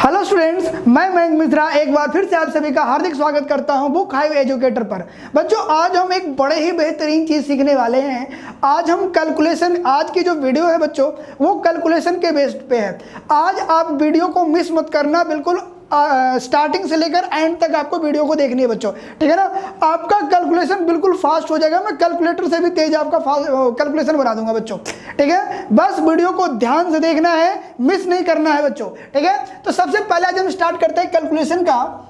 Hello students, मैं मयंक मिश्रा एक बार फिर से आप सभी का हार्दिक स्वागत करता हूं बुक हाइव एजुकेटर पर। बच्चों, आज हम एक बड़े ही बेहतरीन चीज़ सीखने वाले हैं। आज हम कैलकुलेशन, आज की जो वीडियो है बच्चों वो कैलकुलेशन के बेस पे है। आज आप वीडियो को मिस मत करना, बिल्कुल स्टार्टिंग से लेकर एंड तक आपको वीडियो को देखनी है बच्चों, ठीक है ना। आपका कैलकुलेशन बिल्कुल फास्ट हो जाएगा, मैं कैलकुलेटर से भी तेज आपका कैलकुलेशन बना दूंगा बच्चों, ठीक है। बस वीडियो को ध्यान से देखना है, मिस नहीं करना है बच्चों, ठीक है। तो सबसे पहले आज हम स्टार्ट करते हैं कैलकुलेशन का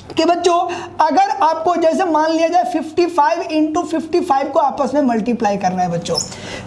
कि बच्चों अगर आपको जैसे मान लिया जाए 55 इंटू 55 को आपस में मल्टीप्लाई करना है बच्चों,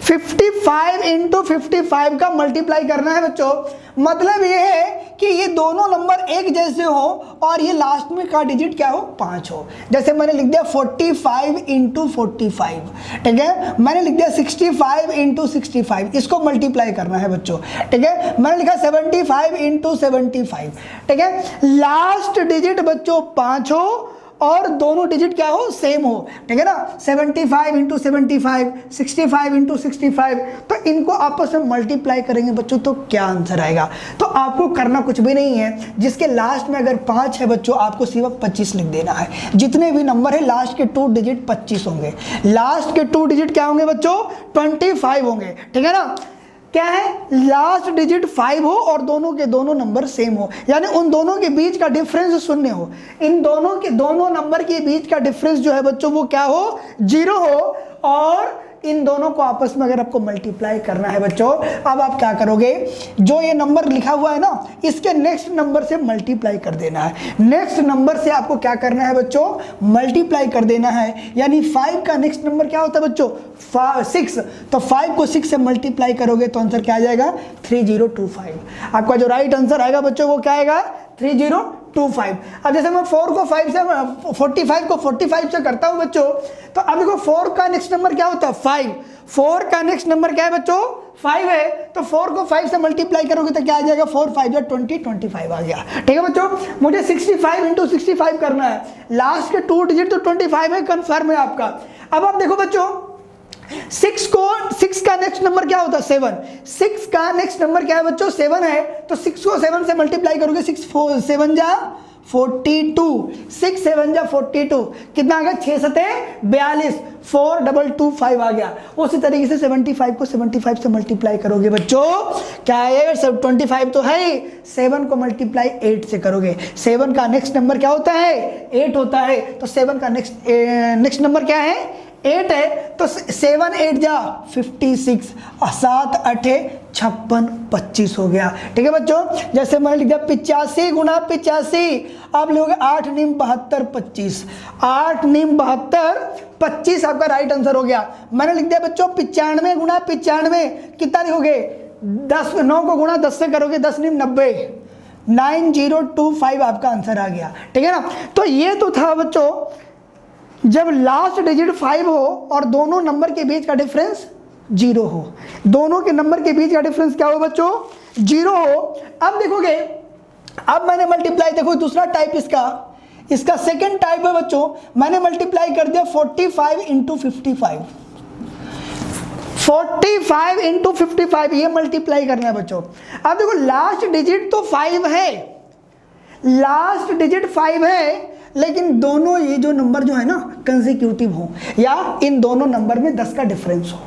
55 इंटू 55 का मल्टीप्लाई करना है बच्चों। मतलब ये है कि ये दोनों नंबर एक जैसे हो और ये लास्ट में का डिजिट क्या हो, 5 हो। जैसे मैंने लिख दिया 45 इंटू 45, ठीक है। मैंने लिख दिया 65 इंटू 65, इसको मल्टीप्लाई करना है बच्चों, ठीक है। मैंने लिखा 75 इंटू 75, ठीक है। लास्ट डिजिट बच्चों 5 हो और दोनों डिजिट क्या हो, सेम हो, ठीक है ना। 75 इंटू 75, 65 इंटू 65, तो इनको आपस में मल्टीप्लाई करेंगे बच्चों तो क्या आंसर आएगा। तो आपको करना कुछ भी नहीं है, जिसके लास्ट में अगर 5 है बच्चों आपको सिर्फ 25 लिख देना है। जितने भी नंबर है लास्ट के 2 डिजिट 25 होंगे, लास्ट के 2 डिजिट क्या होंगे बच्चों, 25 होंगे, ठीक है ना। क्या है, लास्ट डिजिट 5 हो और दोनों के दोनों नंबर सेम हो, यानी उन दोनों के बीच का डिफरेंस शून्य हो। इन दोनों नंबर के बीच का डिफरेंस जो है बच्चों वो क्या हो, 0 हो। और इन दोनों को आपस में अगर आपको मल्टीप्लाई करना है बच्चों, अब आप क्या करोगे, जो ये नंबर लिखा हुआ है ना इसके नेक्स्ट नंबर से मल्टीप्लाई कर देना है। नेक्स्ट नंबर से आपको क्या करना है बच्चों, मल्टीप्लाई कर देना है। यानी 5 का नेक्स्ट नंबर क्या होता है बच्चों, 6। तो 5 को 6 से मल्टीप्लाई करोगे तो आंसर क्या आ जाएगा, 3025। आपका जो राइट आंसर आएगा बच्चों वो क्या आएगा, 3025। अब जैसे मैं 4 को 5 से 45 को 45 से करता हूं बच्चों, तो अब देखो 4 का नेक्स्ट नंबर क्या होता है, 5। 4 का नेक्स्ट नंबर क्या है बच्चों, 5 है। तो 4 को 5 से मल्टीप्लाई करोगे तो क्या आ जाएगा, 4 5 20, 25 आ गया, ठीक है बच्चों। मुझे 65 इंटू 65 करना है, लास्ट के 2 डिजिट तो 25 है, कन्फर्म है आपका। अब आप देखो बच्चों 6 का नेक्स्ट नंबर क्या होता है, 7। 6 का नेक्स्ट नंबर क्या है बच्चों, 7 है। तो 6 को 7 से मल्टीप्लाई करोगे, 6 7 जा 42, 6 7 जा 42, कितना आ गया, 6 7 42, 4225 आ गया। उसी तरीके से 75 को 75 से मल्टीप्लाई करोगे बच्चों, क्या है, 25 तो है, 7 को मल्टीप्लाई 8 से करोगे। 7 का नेक्स्ट नंबर क्या होता है, 8 होता है। तो 7 का नेक्स्ट नंबर क्या है, 8 है। तो 7 8 जा 56, 7 8 56, 25 हो गया, ठीक है बच्चों। जैसे मैंने लिख दिया 85 गुणा 85, आप लोग 8 9 72 25, 8 9 72 25 आपका राइट आंसर हो गया। मैंने लिख दिया बच्चों 95 गुणा 95, कितना लिखोगे, 10, 9 को गुणा 10 से करोगे, 10 9 90, 9025 आपका आंसर आ गया, ठीक है ना। तो ये तो था बच्चों जब लास्ट डिजिट 5 हो और दोनों नंबर के बीच का डिफरेंस 0 हो। दोनों के नंबर के बीच का डिफरेंस क्या हो बच्चों, 0 हो। अब देखोगे, अब मैंने मल्टीप्लाई, देखो दूसरा टाइप इसका सेकंड टाइप है बच्चों। मैंने मल्टीप्लाई कर दिया 45 इंटू 55, 45 इंटू 55 ये मल्टीप्लाई करना है बच्चों। अब देखो लास्ट डिजिट तो 5 है, लास्ट डिजिट 5 है, लेकिन दोनों ये जो नंबर जो है ना कंसेक्यूटिव हो, या इन दोनों नंबर में 10 का डिफरेंस हो।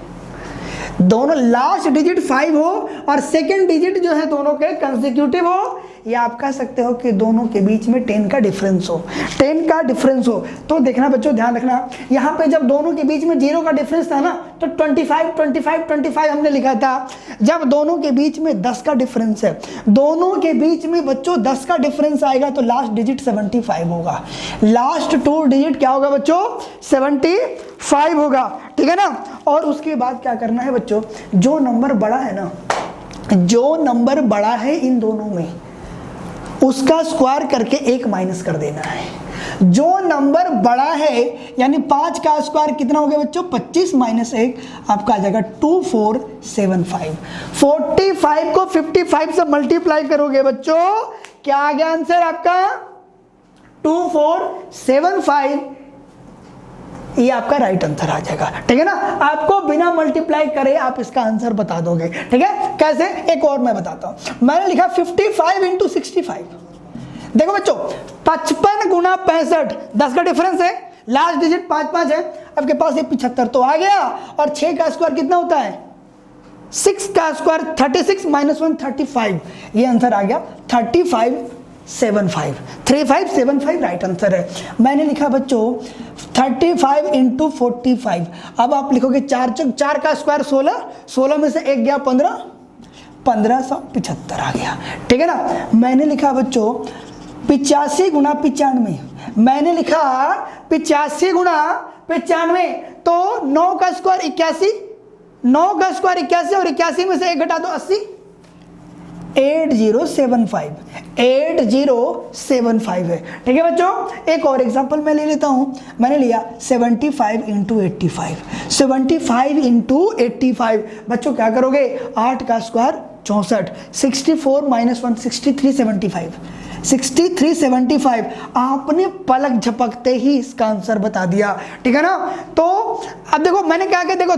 दोनों लास्ट डिजिट 5 हो और सेकंड डिजिट जो है दोनों के कंसेक्यूटिव हो, या आप कह सकते हो कि दोनों के बीच में 10 का डिफरेंस हो, 10 का डिफरेंस हो। तो देखना बच्चों, ध्यान रखना, यहाँ पे जब दोनों के बीच में 0 का डिफरेंस था ना तो 25 25 25 हमने लिखा था। जब दोनों के बीच में 10 का डिफरेंस है, दोनों के बीच में बच्चों 10 का डिफरेंस आएगा तो लास्ट डिजिट 75 होगा। लास्ट 2 डिजिट क्या होगा बच्चों, 75 होगा, ठीक है ना। और उसके बाद क्या करना है बच्चों, जो नंबर बड़ा है ना, जो नंबर बड़ा है इन दोनों में उसका स्क्वायर करके 1 माइनस कर देना है। जो नंबर बड़ा है यानी 5 का स्क्वायर कितना हो गया बच्चों, 25 माइनस 1 आपका आ जाएगा 2475। 45 को 55 से मल्टीप्लाई करोगे बच्चों, क्या आ गया आंसर आपका, 2475। ये आपका राइट आंसर आ जाएगा, ठीक है ना। आपको बिना मल्टीप्लाई करे आप इसका आंसर बता दोगे, ठीक है। कैसे, एक और मैं बताता हूं। मैंने लिखा 55 इंटू 65, देखो बच्चों 55 गुना 65, 10 का डिफरेंस है, लास्ट डिजिट 5 है, आपके पास ये 75 तो आ गया। और 6 का स्क्वायर कितना होता है? 6 का स्क्वायर 36 माइनस 1 35, ये आंसर आ गया 3575, 3575 राइट आंसर है। मैंने लिखा बच्चों 35 इंटू 45। अब आप लिखोगे 4 का स्क्वायर 16, 16 में से 1 गया 15, 1575 आ गया, ठीक है ना। मैंने लिखा बच्चों 85 गुना 95, मैंने लिखा 85 गुना 95, तो 9 का स्क्वायर 81, 9 का स्क्वायर 81 और 81 में से 1 घटा दो 80, 8075, 8075 है, ठीक है बच्चों। एक और एग्जांपल मैं ले लेता हूं, मैंने लिया 75 इंटू 85, 75 इंटू 85, बच्चों क्या करोगे? 8 का स्क्वायर 64, 64 माइनस 1 6375, 6375, आपने पलक झपकते ही इसका आंसर बता दिया, ठीक है ना। तो अब देखो मैंने क्या किया, देखो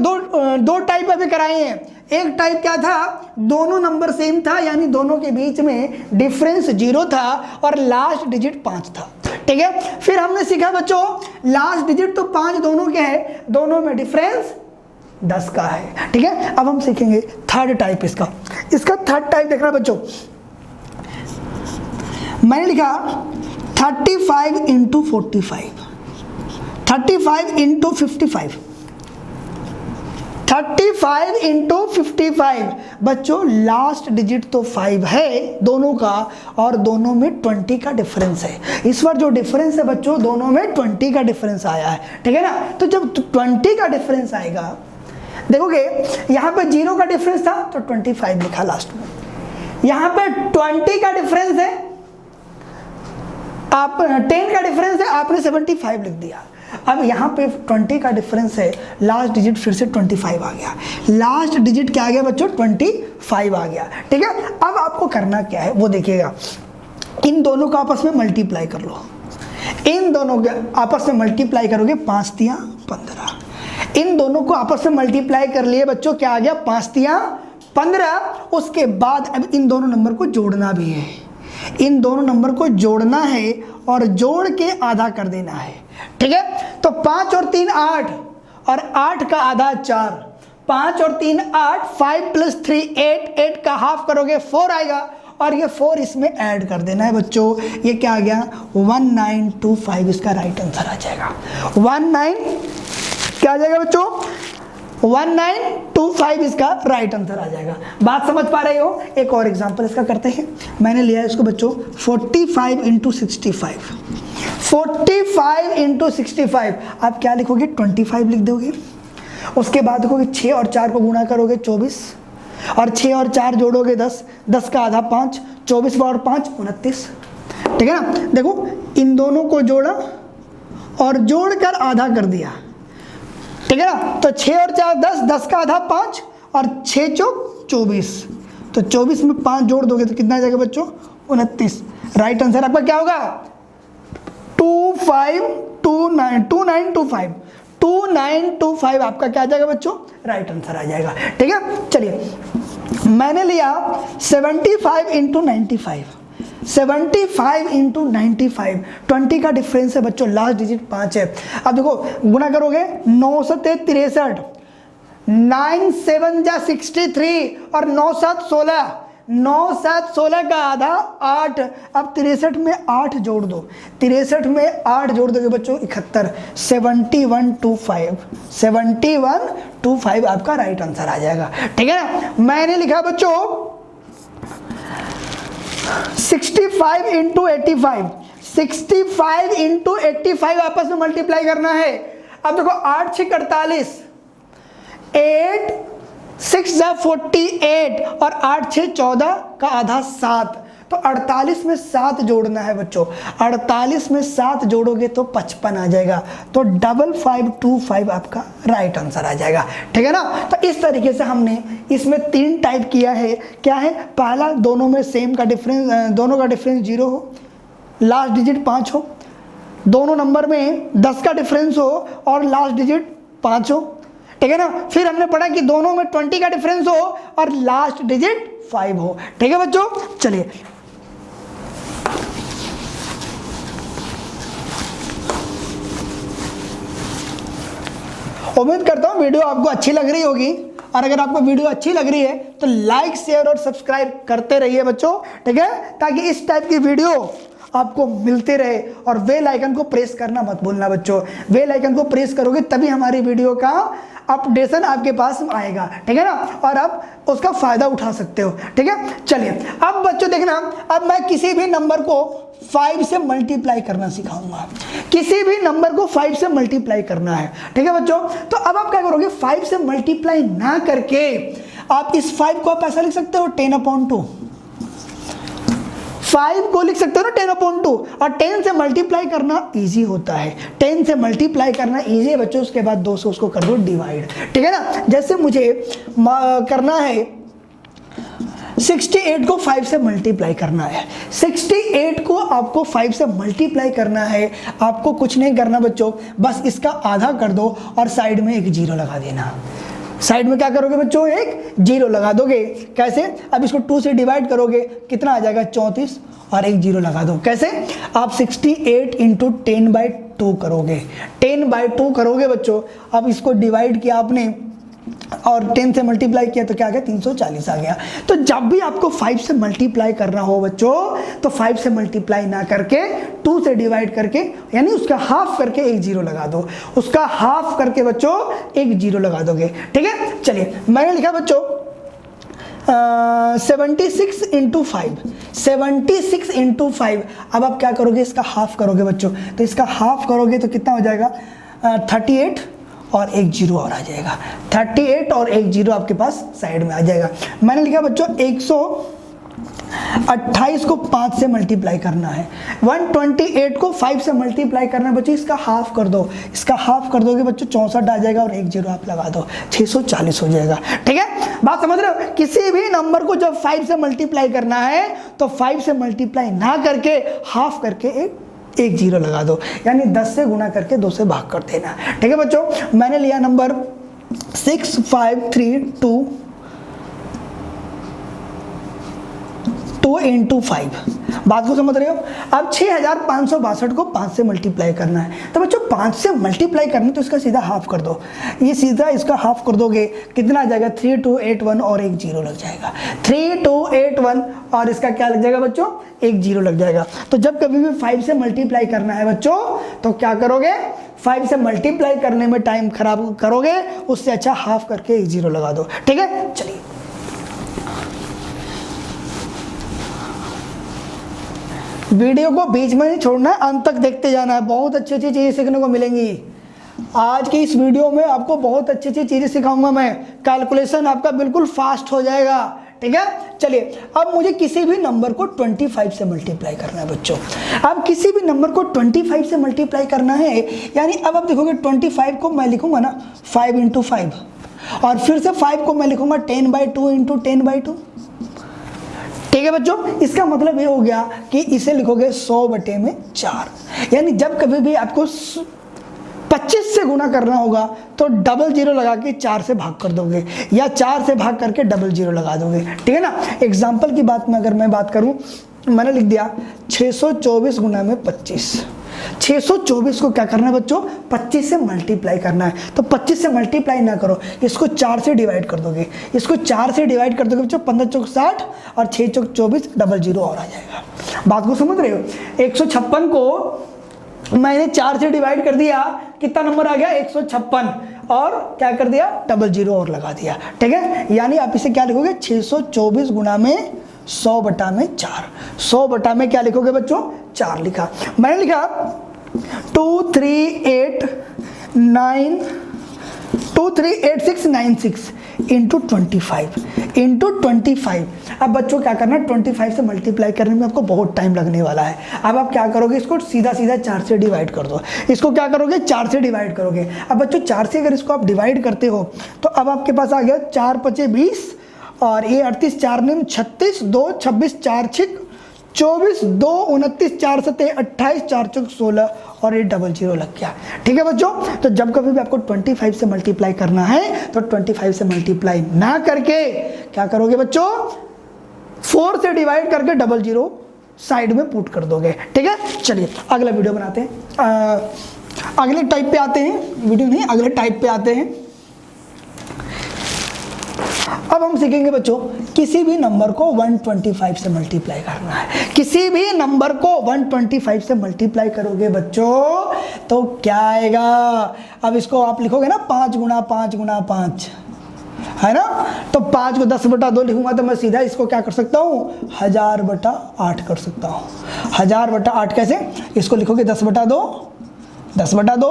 दो टाइप अभी कराए हैं। एक टाइप क्या था, दोनों नंबर सेम था, यानी दोनों के बीच में डिफरेंस 0 था और लास्ट डिजिट 5 था, ठीक है। फिर हमने सीखा बच्चों लास्ट डिजिट तो 5 दोनों के हैं, दोनों में डिफरेंस 10 का है, ठीक है। अब हम सीखेंगे थर्ड टाइप इसका थर्ड टाइप देखना बच्चों। मैंने लिखा 35 इंटू 45, 35 इंटू 55, 35 इंटू 55, बच्चों लास्ट डिजिट तो 5 है दोनों का और दोनों में 20 का डिफरेंस है। इस बार जो डिफरेंस है बच्चों दोनों में 20 का डिफरेंस आया है, ठीक है ना। तो जब 20 का डिफरेंस आएगा, देखोगे यहां पे 0 का डिफरेंस था तो 25 लिखा लास्ट में, यहां पे 20 का डिफरेंस है, आप 10 का डिफरेंस है, आपने 75 लिख दिया। अब यहाँ पे 20 का डिफरेंस है, लास्ट डिजिट फिर से 25 आ गया, लास्ट डिजिट क्या आ गया बच्चों? 25 आ गया, ठीक है। अब आपको करना क्या है वो देखिएगा, इन दोनों को आपस में मल्टीप्लाई कर लो, इन दोनों के आपस में मल्टीप्लाई करोगे 5 तिया 15, इन दोनों को आपस में मल्टीप्लाई कर लिए बच्चों, क्या आ गया? 5 तिया 15। उसके बाद अब इन दोनों नंबर को जोड़ना भी है, इन दोनों नंबर को जोड़ना है और जोड़ के आधा कर देना है, ठीक है। तो 5 और 3 8 और 8 का आधा 4, 5 और 3 8, 5 प्लस 3 8, 8 का हाफ करोगे 4 आएगा और ये 4 इसमें ऐड कर देना है बच्चों। ये क्या आ गया? 1925 इसका राइट आंसर आ जाएगा। 19 क्या आ जाएगा बच्चों? 1925 इसका राइट आंसर आ जाएगा। बात समझ पा रहे हो? एक और एग्जांपल इसका करते हैं। मैंने लिया है इसको बच्चों 45 इंटू 65, 45 इंटू 65, आप क्या लिखोगे? 25 लिख दोगे। उसके बाद देखोगे 6 और 4 को गुणा करोगे 24, और 6 और 4 जोड़ोगे 10, 10 का आधा 5, 24 और 5 29, ठीक है ना। देखो इन दोनों को जोड़ा और जोड़कर आधा कर दिया, ठीक है ना। तो 6 और 4 10, 10 का आधा 5 और 6 चौक 24, तो 24 में 5 जोड़ दोगे तो कितना आ जाएगा बच्चों? 29। राइट आंसर आपका क्या होगा? 2925, 2925 आपका क्या आ जाएगा बच्चों? राइट आंसर आ जाएगा, ठीक है। चलिए मैंने लिया 75 इंटू 95, 75 इंटू 95, 20 का डिफरेंस है बच्चों, लास्ट डिजिट 5 है। अब देखो गुना करोगे 9 से 63, 9 7 जा 63 और 9 7 16, 9 7 16 का आधा 8। अब 63 में 8 जोड़ दो, 63 में 8 जोड़ दोगे बच्चों 71, 7125, 7125 आपका राइट आंसर आ जाएगा, ठीक है ना। मैंने लिखा बच्चों 65 इंटू 85, 65 इंटू 85 आपस में मल्टीप्लाई करना है। अब देखो 8 6 48, 8 6 जा 48 और 8 6 14 का आधा 7, तो 48 में 7 जोड़ना है बच्चों। 48 में 7 जोड़ोगे तो 55 आ जाएगा, तो 5525 आपका राइट आंसर आ जाएगा, ठीक है ना। तो इस तरीके से हमने इसमें 3 टाइप किया है। क्या है? पहला, दोनों में सेम का डिफरेंस, दोनों का डिफरेंस 0 हो, लास्ट डिजिट 5 हो, दोनों नंबर में 10 का डिफरेंस हो और लास्ट डिजिट 5 हो, ठीक है ना। फिर हमने पढ़ा कि दोनों में 20 का डिफरेंस हो और लास्ट डिजिट 5 हो, ठीक है बच्चों। चलिए उम्मीद करता हूँ वीडियो आपको अच्छी लग रही होगी, और अगर आपको वीडियो अच्छी लग रही है तो लाइक शेयर और सब्सक्राइब करते रहिए बच्चों, ठीक है, ताकि इस टाइप की वीडियो आपको मिलते रहे। और बेल आइकन को प्रेस करना मत भूलना बच्चों, बेल आइकन को प्रेस करोगे तभी हमारी वीडियो का अपडेशन आपके पास आएगा, ठीक है ना, और आप उसका फायदा उठा सकते हो, ठीक है। चलिए अब बच्चों देखना, अब मैं किसी भी नंबर को 5 से मल्टीप्लाई करना सिखाऊंगा, किसी भी नंबर को 5 से मल्टीप्लाई करना है, ठीक है बच्चों। तो अब आप क्या करोगे, 5 से मल्टीप्लाई ना करके आप इस 5 को आप ऐसा लिख सकते हो 10/2, 5 को लिख सकते हो ना 10/2, और 10 से मल्टीप्लाई करना इजी होता है, 10 से मल्टीप्लाई करना इजी है बच्चों। उसके बाद 2 से उसको कर दो डिवाइड, ठीक है ना। जैसे मुझे करना है 68 को 5 से मल्टीप्लाई करना है, 68 को आपको 5 से मल्टीप्लाई करना है। आपको कुछ नहीं करना बच्चों, बस इसका आधा कर दो और साइड में एक जीरो लगा देना। साइड में क्या करोगे बच्चों, एक जीरो लगा दोगे। कैसे, अब इसको 2 से डिवाइड करोगे, कितना आ जाएगा 34, और एक जीरो लगा दो। कैसे, आप 68 इंटू 10/2 करोगे, 10/2 करोगे बच्चों। अब इसको डिवाइड किया आपने और 10 से मल्टीप्लाई किया तो क्या आ गया, 340 आ गया। तो जब भी आपको 5 से मल्टीप्लाई करना हो बच्चों, तो 5 से मल्टीप्लाई ना करके 2 से डिवाइड करके, यानी उसका हाफ करके एक जीरो लगा दो, उसका हाफ करके बच्चों एक जीरो लगा दोगे, ठीक है। चलिए मैंने लिखा बच्चों 76 इंटू 5, 76 इंटू 5। अब आप क्या करोगे, इसका हाफ करोगे बच्चों। तो इसका हाफ करोगे तो कितना हो जाएगा, 38 और एक जीरो और आ जाएगा, 38 और एक जीरो आपके पास साइड में आ जाएगा। मैंने लिखा बच्चों 128 को 5 से मल्टीप्लाई करना है, 128 को 5 से मल्टीप्लाई करना है बच्चों। इसका हाफ कर दो, इसका हाफ कर दोगे बच्चों 64 आ जाएगा, और एक जीरो आप लगा दो, 640 हो जाएगा, ठीक है। बात समझ रहे हो, किसी भी नंबर को जब 5 से मल्टीप्लाई करना है तो 5 से मल्टीप्लाई ना करके हाफ करके एक जीरो लगा दो, यानी 10 से गुना करके 2 से भाग कर देना, ठीक है बच्चों। मैंने लिया नंबर 6532 इंटू 5। बात को समझ रहे हो। अब 6562 को 5 से मल्टीप्लाई करना है, तो बच्चों 5 से मल्टीप्लाई करना तो इसका सीधा हाफ कर दो। ये सीधा इसका हाफ कर दोगे, कितना आ जाएगा, 3281 और एक जीरो लग जाएगा, 3281 और इसका क्या लग जाएगा बच्चों, एक जीरो लग जाएगा। तो जब कभी भी 5 से मल्टीप्लाई करना है बच्चों, तो क्या करोगे, 5 से मल्टीप्लाई करने में टाइम खराब करोगे, उससे अच्छा हाफ करके एक जीरो लगा दो, ठीक है। चलिए वीडियो को बीच में नहीं छोड़ना है, अंत तक देखते जाना है, बहुत अच्छी अच्छी चीज़ें सीखने को मिलेंगी। आज की इस वीडियो में आपको बहुत अच्छी अच्छी चीज़ें सिखाऊंगा मैं, कैलकुलेशन आपका बिल्कुल फास्ट हो जाएगा, ठीक है। चलिए अब मुझे किसी भी नंबर को 25 से मल्टीप्लाई करना है बच्चों। अब किसी भी नंबर को 25 से मल्टीप्लाई करना है, यानी अब आप देखोगे 25 को मैं लिखूंगा ना 5 इंटू 5, और फिर से 5 को मैं लिखूंगा 10/2 इंटू 10/2, ठीक है बच्चों। इसका मतलब ये हो गया कि इसे लिखोगे 100/4, यानी जब कभी भी आपको 25 से गुना करना होगा तो डबल जीरो लगा के 4 से भाग कर दोगे, या 4 से भाग करके डबल जीरो लगा दोगे, ठीक है ना। एग्जाम्पल की बात में अगर मैं बात करूं, मैंने लिख दिया 624 गुना में 25। 624 को क्या करना है बच्चों, 25 से मल्टीप्लाई करना है। तो 25 से मल्टीप्लाई ना करो, इसको 4 से डिवाइड कर दोगे, इसको 4 से डिवाइड कर दोगे बच्चों, 15 चौक 60 और 6 चौक 24, डबल जीरो और आ जाएगा। बात को समझ रहे हो। 156 को मैंने 4 से डिवाइड कर दिया, कितना नंबर आ गया, 156, और क्या कर दिया, डबल जीरो और लगा दिया, ठीक है। यानी आप इसे क्या लिखोगे, 624 गुना में 100/4, 100 क्या लिखोगे बच्चों, 4 लिखा। मैंने लिखा 238696 इंटू 25। अब बच्चों क्या करना है, 25 से मल्टीप्लाई करने में आपको बहुत टाइम लगने वाला है। अब आप क्या करोगे, इसको सीधा 4 से डिवाइड कर दो। इसको क्या करोगे, 4 से डिवाइड करोगे। अब बच्चों 4 से अगर इसको आप डिवाइड करते हो तो अब आपके पास आ गया 4 5 20, और ये 38 4 9 36, 2 26 4 6 24, 2 29 4 7 28 4 चौक 16, और ये डबल जीरो लग गया, ठीक है बच्चों। तो जब कभी भी आपको 25 से मल्टीप्लाई करना है तो 25 से मल्टीप्लाई ना करके क्या करोगे बच्चों, 4 से डिवाइड करके डबल जीरो साइड में पुट कर दोगे, ठीक है। चलिए अगला वीडियो बनाते हैं। अगले टाइप पे आते हैं, वीडियो नहीं, अगले टाइप पे आते हैं। अब हम सीखेंगे बच्चों किसी भी नंबर को 125 से मल्टीप्लाई करना है। किसी भी नंबर को 125 से मल्टीप्लाई करोगे बच्चों तो क्या आएगा। अब इसको आप लिखोगे ना 5 गुना 5 गुना 5, है ना। तो 5 को 10/2 लिखूंगा तो मैं सीधा इसको क्या कर सकता हूँ 1000/8 कर सकता हूँ। 1000/8 कैसे, इसको लिखोगे 10/2, 10/2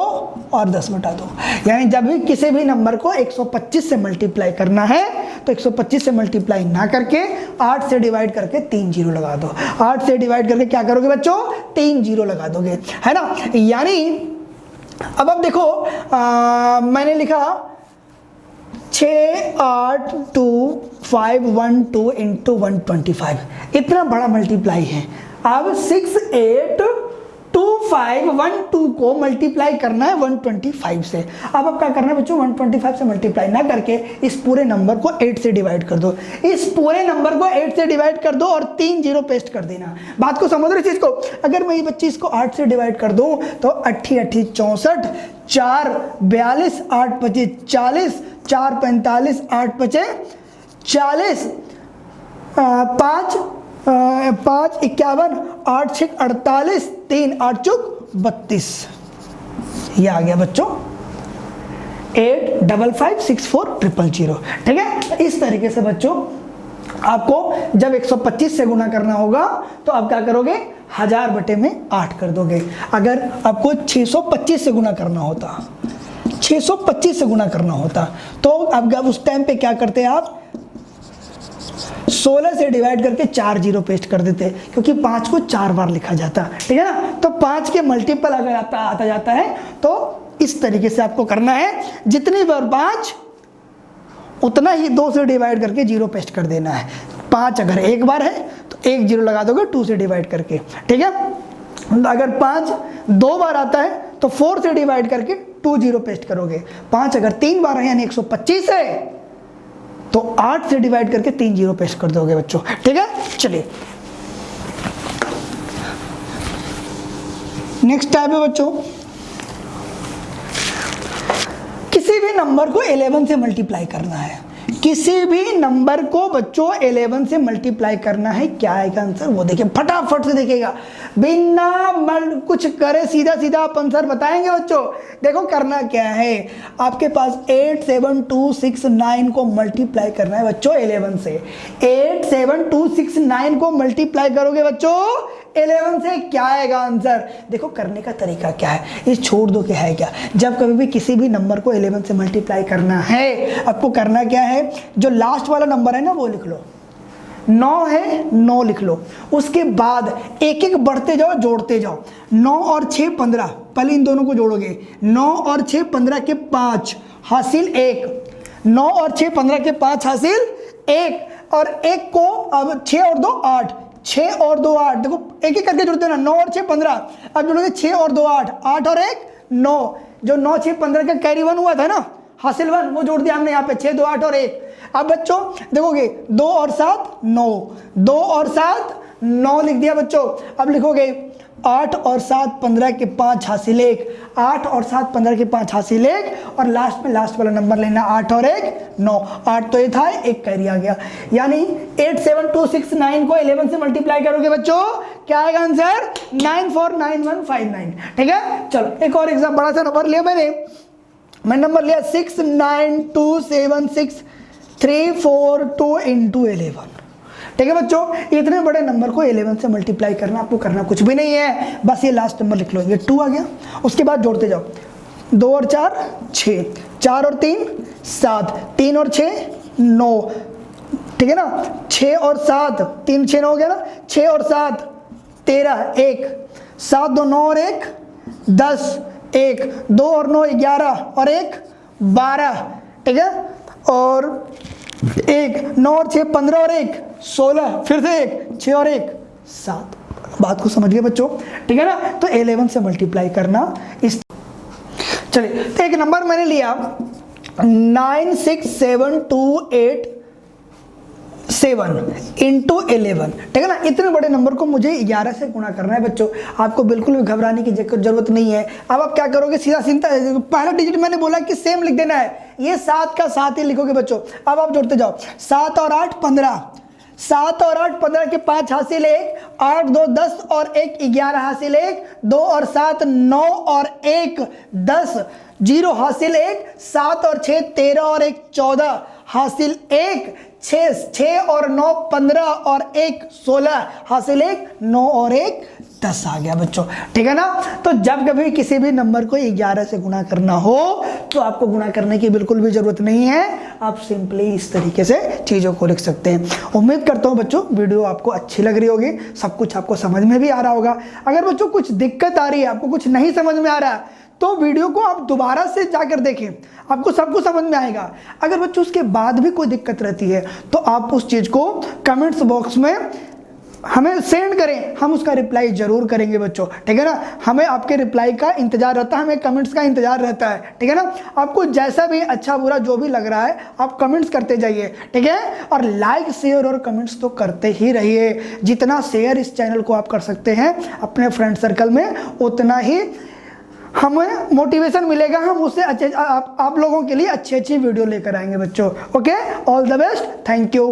और 10/2। यानी जब भी किसी भी नंबर को 125 से मल्टीप्लाई करना है तो 125 से मल्टीप्लाई ना करके 8 से डिवाइड करके 3 जीरो लगा दो। 8 से डिवाइड करके क्या करोगे बच्चों 3 जीरो लगा दोगे, है ना। यानी अब आप देखो मैंने लिखा 68251 इंटू 125, इतना बड़ा मल्टीप्लाई है। अब 682512 को मल्टीप्लाई करना है 125 से। अब आप क्या करना है बच्चों 125 से मल्टीप्लाई ना करके इस पूरे नंबर को 8 से डिवाइड कर दो। इस पूरे नंबर को 8 से डिवाइड कर दो और 3 जीरो पेस्ट कर देना। बात को समझ रहे चीज को। अगर मैं ये बच्ची इसको 8 से डिवाइड कर दूं तो 8 8 64, 4 42, 8 25 40, 4 45, 8 25 40, 5 5 51, 8 6 48, 3 8 चौक 32। ये आ गया बच्चों 8556400। ठीक है। इस तरीके से बच्चों आपको जब 125 से गुना करना होगा तो आप क्या करोगे 1000/8 कर दोगे। अगर आपको 625 से गुना करना होता, 625 से गुना करना होता तो अब उस टाइम पे क्या करते आप 16 से डिवाइड करके 4 जीरो पेस्ट कर देते, क्योंकि 5 को 4 बार लिखा जाता, ठीक है ना। तो 5 के मल्टीपल अगर आता जाता है तो इस तरीके से आपको करना है, जितनी बार 5 उतना ही 2 से डिवाइड करके जीरो पेस्ट कर देना है। 5 अगर एक बार है तो 1 जीरो लगा दोगे 2 से डिवाइड करके, ठीक है। अगर 5 2 बार आता है तो 4 से डिवाइड करके 2 जीरो पेस्ट करोगे। 5 अगर 3 बार है यानी 125 है तो 8 से डिवाइड करके 3 जीरो पेस्ट कर दोगे बच्चों, ठीक है। चलिए नेक्स्ट टाइप है बच्चों किसी भी नंबर को 11 से मल्टीप्लाई करना है। किसी भी नंबर को बच्चों 11 से मल्टीप्लाई करना है। क्या आएगा आंसर वो देखिए, फटाफट से देखिएगा, बिना कुछ करे सीधा सीधा आप आंसर बताएंगे बच्चों। देखो करना क्या है, आपके पास 87269 को मल्टीप्लाई करना है बच्चों 11 से। 87269 को मल्टीप्लाई करोगे बच्चों 11 से, क्या आएगा आंसर। देखो करने का तरीका क्या है, ये छोड़ दो क्या है क्या। जब कभी भी किसी भी नंबर को 11 से मल्टीप्लाई करना है आपको करना क्या है, जो लास्ट वाला नंबर है ना वो लिख लो, 9 है 9 लिख लो। उसके बाद एक एक बढ़ते जाओ, जोड़ते जाओ। 9 और 6 15, पहले इन दोनों को जोड़ोगे। 9 और 6 15 के 5 हासिल 1, 9 और 6 15 के 5 हासिल 1, और 1 को अब 6 और 2 8, 6 और 2 8, देखो एक एक करके जोड़ते हैं ना, 9 और 6 15, अब जोड़ोगे 6 और 2 8, 8 और 1 9, जो 9 6 15 का कैरी 1 हुआ था ना, हासिल 1, वो जोड़ दिया हमने यहाँ पे 6 2 8 और 1। अब बच्चों देखोगे 2 और 7 9, 2 और 7 9 लिख दिया बच्चों। अब लिखोगे 8 और 7 15 के 5 हासिल 1, 8 और 7 15 के 5 हासिल 1, और लास्ट में लास्ट वाला नंबर लेना 8 और 1 9। 8 तो ये था, एक कैरी आ गया। यानी 87269 को 11 से मल्टीप्लाई करोगे बच्चों, क्या आएगा आंसर 949159, ठीक है। चलो एक और एग्जाम, बड़ा सा नंबर लिया मैंने नंबर लिया 69276342 इंटू 11, ठीक है बच्चों। इतने बड़े नंबर को 11 से मल्टीप्लाई करना, आपको करना कुछ भी नहीं है, बस ये लास्ट नंबर लिख लो, ये 2 आ गया। उसके बाद जोड़ते जाओ, 2 और 4 6, 4 और 3 7, 3 और 6 9, ठीक है ना। 6 और 7 3 6 9 हो गया ना, 6 और 7 13, 1 7 2 9 और 1 10, 1 2 और 9 11 और 1 12, ठीक है। और 1 9 और 6 15 और 1 16, फिर से 1 6 और 1 7। बात को समझ गए बच्चों, ठीक है ना। तो 11 से मल्टीप्लाई करना इस, चलिए तो एक नंबर मैंने लिया 96728 7 इंटू 11, ठीक है ना। इतने बड़े नंबर को मुझे 11 से गुणा करना है बच्चों। आपको बिल्कुल भी घबराने की जरूरत नहीं है। अब आप क्या करोगे, सीधा सीधा पहला डिजिट मैंने बोला कि सेम लिख देना है, ये 7 का 7 ही लिखोगे बच्चों। अब आप जोड़ते जाओ, 7 और 8 15, 7 और 8 15 के 5 हासिल 1, 8 2 10 और 1 11 हासिल 1, 2 और 7 9 और 1 10, 0 हासिल 1, 7 और 6 13 और 1 14 हासिल 1, 6 और 9 15 और 1 16 हासिल 1, 9 और 1 10 आ गया बच्चों, ठीक है ना। तो जब कभी किसी भी नंबर को 11 से गुणा करना हो तो आपको गुणा करने की बिल्कुल भी जरूरत नहीं है, आप सिंपली इस तरीके से चीज़ों को लिख सकते हैं। उम्मीद करता हूं बच्चों वीडियो आपको अच्छी लग रही होगी, सब कुछ आपको समझ में भी आ रहा होगा। अगर बच्चों कुछ दिक्कत आ रही है, आपको कुछ नहीं समझ में आ रहा है, तो वीडियो को आप दोबारा से जाकर देखें, आपको सब कुछ समझ में आएगा। अगर बच्चों उसके बाद भी कोई दिक्कत रहती है तो आप उस चीज़ को कमेंट्स बॉक्स में हमें सेंड करें, हम उसका रिप्लाई जरूर करेंगे बच्चों, ठीक है ना। हमें आपके रिप्लाई का इंतजार रहता है, हमें कमेंट्स का इंतजार रहता है, ठीक है ना। आपको जैसा भी अच्छा बुरा जो भी लग रहा है आप कमेंट्स करते जाइए, ठीक है। और लाइक शेयर और कमेंट्स तो करते ही रहिए। जितना शेयर इस चैनल को आप कर सकते हैं अपने फ्रेंड सर्कल में, उतना ही हमें मोटिवेशन मिलेगा, हम उससे अच्छे आप लोगों के लिए अच्छी अच्छी वीडियो लेकर आएंगे बच्चों। Okay, all the best, thank you.